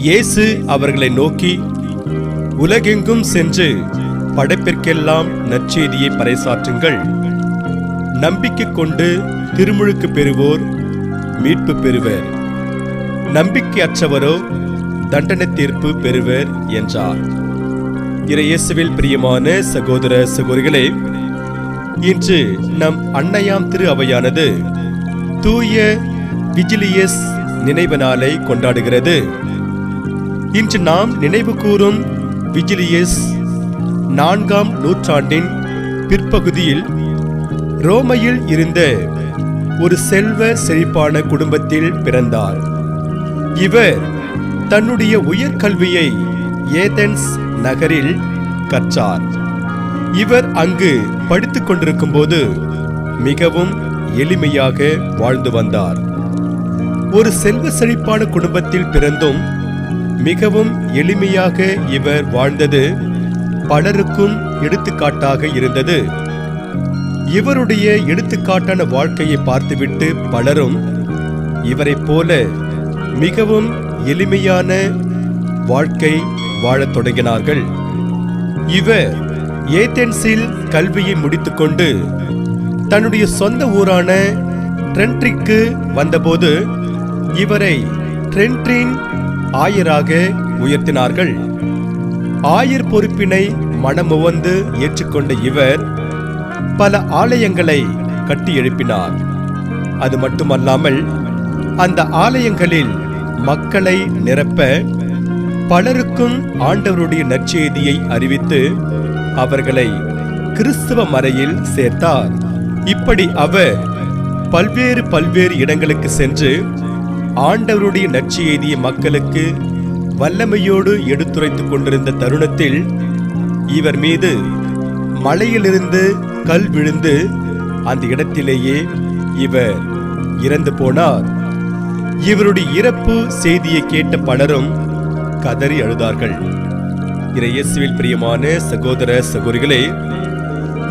இயேசு அவர்களை நோக்கி, உலகெங்கும் சென்று படைப்பிற்கெல்லாம் நற்செய்தியை பறைசாற்றுங்கள். நம்பிக்கை கொண்டு திருமுழுக்கு பெறுவோர் மீட்பு பெறுவர், நம்பிக்கையற்றவரோ தண்டனை தீர்ப்பு பெறுவர் என்றார். இயேசுவில் பிரியமான சகோதர சகோதரிகளே, இன்று நம் அன்னையாம் திரு அவையானது தூய விஜிலியஸ் நினைவு நாளை கொண்டாடுகிறது. இன்று நாம் நினைவு கூறும் விஜிலியஸ் 4ஆம் நூற்றாண்டின் பிற்பகுதியில் ரோமையில் இருந்த ஒரு செல்வ செழிப்பான குடும்பத்தில் பிறந்தார். இவர் தன்னுடைய உயர்கல்வியை ஏதென்ஸ் நகரில் கற்றார். இவர் அங்கு படித்துக் கொண்டிருக்கும் போது மிகவும் எளிமையாக வாழ்ந்து வந்தார். ஒரு செல்வ செழிப்பான குடும்பத்தில் பிறந்தும் மிகவும் எளிமையாக இவர் வாழ்ந்தது பலருக்கும் எடுத்துக்காட்டாக இருந்தது. இவருடைய எடுத்துக்காட்டான வாழ்க்கையை பார்த்துவிட்டு பலரும் இவரைப் போல மிகவும் எளிமையான வாழ்க்கை வாழத் தொடங்கினார்கள். இவர் ஏதென்ஸில் கல்வியை முடித்துக்கொண்டு தன்னுடைய சொந்த ஊரான ட்ரென்ட்ரிக்கு வந்தபோது இவரை ட்ரென்ட்ரின் ஆயராக உயர்த்தினார்கள். ஆயர் பொறுப்பினை மனமுவந்து ஏற்றுக்கொண்ட இவர் பல ஆலயங்களை கட்டி எழுப்பினார். அது மட்டுமல்லாமல் அந்த ஆலயங்களில் மக்களை நிரப்ப பலருக்கும் ஆண்டவருடைய நற்செய்தியை அறிவித்து அவர்களை கிறிஸ்தவ மறையில் சேர்த்தார். இப்படி அவர் பல்வேறு இடங்களுக்கு சென்று ஆண்டவருடைய நற்செய்தியை மக்களுக்கு வல்லமையோடு எடுத்துரைத்துக் கொண்டிருந்த தருணத்தில் இவர் மீது மலையிலிருந்து கல் விழுந்து அந்த இடத்திலேயே இவர் இறந்து போனார். இவருடைய இறப்பு செய்தியை கேட்ட பலரும் கதறி அழுதார்கள். இயேசுவில் பிரியமான சகோதர சகோதரிகளே,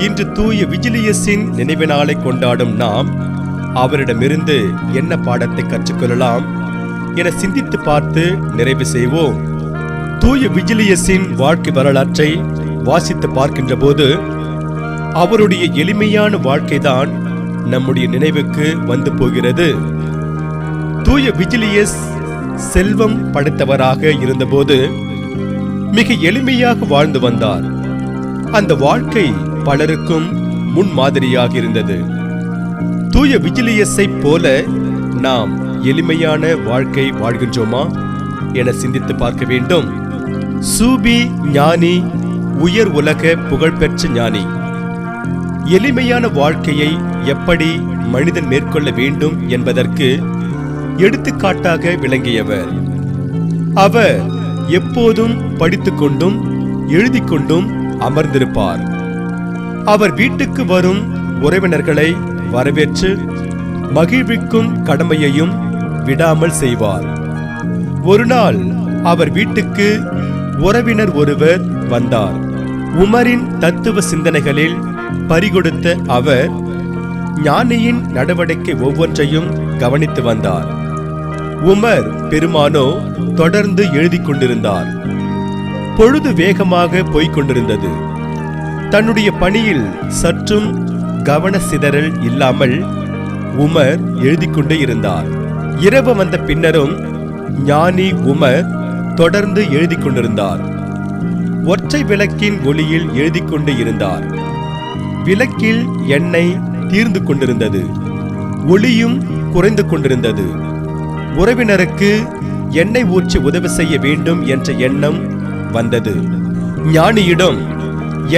இன்று தூய விஜிலியஸின் நினைவு நாளை கொண்டாடும் நாம் அவரிடமிருந்து என்ன பாடத்தை கற்றுக்கொள்ளலாம் என சிந்தித்து பார்த்து நிறைவு செய்வோம். தூய விஜிலியஸின் வாழ்க்கை வரலாற்றை வாசித்து பார்க்கின்ற போது அவருடைய எளிமையான வாழ்க்கைதான் நம்முடைய நினைவுக்கு வந்து போகிறது. தூய விஜிலியஸ் செல்வம் படைத்தவராக இருந்தபோது மிக எளிமையாக வாழ்ந்து வந்தார். அந்த வாழ்க்கை பலருக்கும் முன்மாதிரியாக இருந்தது. தூய விஜிலியஸை போல நாம் எளிமையான வாழ்க்கை வாழ்கின்றோமா என சிந்தித்து பார்க்க வேண்டும். சூபி ஞானி, உயர் உலக புகழ்பெற்ற ஞானி, எளிமையான வாழ்க்கையை எப்படி மனிதன் மேற்கொள்ள வேண்டும் என்பதற்கு எடுத்துக்காட்டாக விளங்கியவர். அவர் எப்போதும் படித்துக்கொண்டும் எழுதி கொண்டும் அமர்ந்திருப்பார். அவர் வீட்டுக்கு வரும் உறவினர்களை வரவேற்று மகிழ்விக்கும் கடமையையும் விடாமல் செய்வார். ஒரு நாள் அவர் வீட்டுக்கு உறவினர் ஒருவர் வந்தார். உமரின் தத்துவ சிந்தனைகளில் பறிகொடுத்த அவர் ஞானியின் நடவடிக்கை ஒவ்வொன்றையும் கவனித்து வந்தார். உமர் பெருமானோ தொடர்ந்து எழுதி கொண்டிருந்தார். பொழுது வேகமாக போய்கொண்டிருந்தது. தன்னுடைய பணியில் சற்றும் கவன சிதறல் இல்லாமல் உமர் எழுதி கொண்டே இருந்தார். இரவு வந்த பின்னரும் ஞானி உமர் தொடர்ந்து எழுதி கொண்டிருந்தார். ஒற்றை விளக்கின் ஒளியில் எழுதி கொண்டு இருந்தார். விளக்கில் எண்ணெய் தீர்ந்து கொண்டிருந்தது. ஒளியும் குறைந்து கொண்டிருந்தது. உறவினருக்கு எண்ணெய் ஊற்றி உதவி செய்ய வேண்டும் என்ற எண்ணம் வந்தது. ஞானியிடம்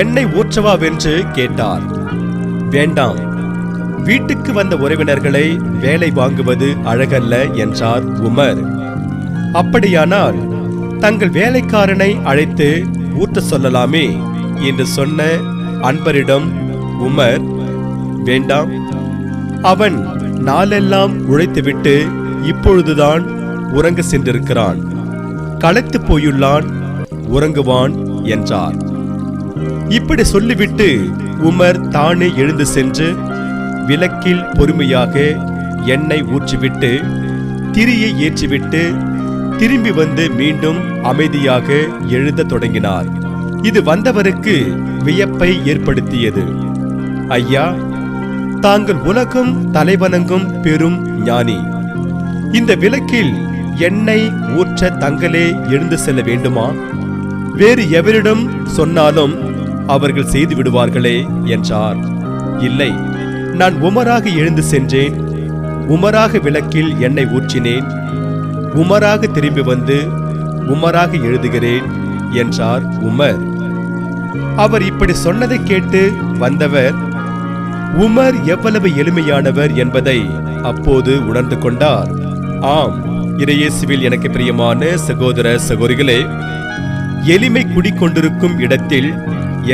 எண்ணெய் ஊற்றவாவென்று கேட்டார். வேண்டாம், வீட்டுக்கு வந்த உறவினர்களை வேலை வாங்குவது அழகல்ல என்றார் உமர். அப்படியானால் தங்கள் வேலைக்காரனை அழைத்து ஊட்ட சொல்லலாமே என்று சொன்ன அன்பரிடம் உமர், வேண்டாம், அவன் நாளெல்லாம் உழைத்துவிட்டு இப்பொழுதுதான் உறங்க சென்றிருக்கிறான், களைத்து போயுள்ளான், உறங்குவான் என்றார். இப்படி சொல்லிவிட்டு உமர் தானே எழுந்து சென்று விளக்கில் பொறுமையாக எண்ணெய் ஊற்றிவிட்டு திரியை ஏற்றிவிட்டு திரும்பி வந்து மீண்டும் அமைதியாக எழுதத் தொடங்கினார். இது வந்தவருக்கு வியப்பை ஏற்படுத்தியது. ஐயா, தாங்கள் உலகம் தலைவணங்கும் பெரும் ஞானி. இந்த விளக்கில் எண்ணெய் ஊற்ற தங்களே எழுந்து செல்ல வேண்டுமா? வேறு எவரிடம் சொன்னாலும் அவர்கள் செய்து விடுவார்களே என்றார். இல்லை, நான் உமராக எழுந்து சென்றேன், உமராக விளக்கில் எண்ணெய் ஊற்றினேன், உமராக திரும்பி வந்து உமராக எழுதுகிறேன் என்றார் உமர். அவர் இப்படி சொன்னதை கேட்டு வந்தவர் உமர் எவ்வளவு எளிமையானவர் என்பதை அப்போது உணர்ந்து கொண்டார். ஆம், இறையேசுவில் எனக்கு பிரியமான சகோதர சகோதரிகளே, எளிமை குடிக்கொண்டிருக்கும் இடத்தில்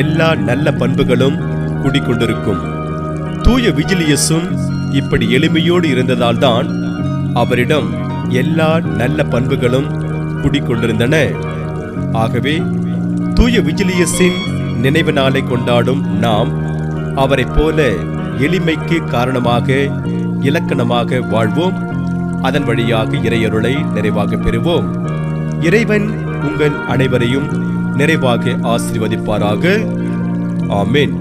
எல்லா நல்ல பண்புகளும் குடிக்கொண்டிருக்கும். தூய விஜிலியஸும் இப்படி எளிமையோடு இருந்ததால்தான் அவரிடம் எல்லா நல்ல பண்புகளும் குடிக்கொண்டிருந்தன. ஆகவே தூய விஜிலியஸின் நினைவு நாளை கொண்டாடும் நாம் அவரை போல எளிமைக்கு காரணமாக இலக்கணமாக வாழ்வோம். அதன் வழியாக இறையருளை நிறைவாக பெறுவோம். இறைவன் உங்கள் அனைவரையும் நிறைவாக ஆசீர்வதிப்பாராக. ஆமென்.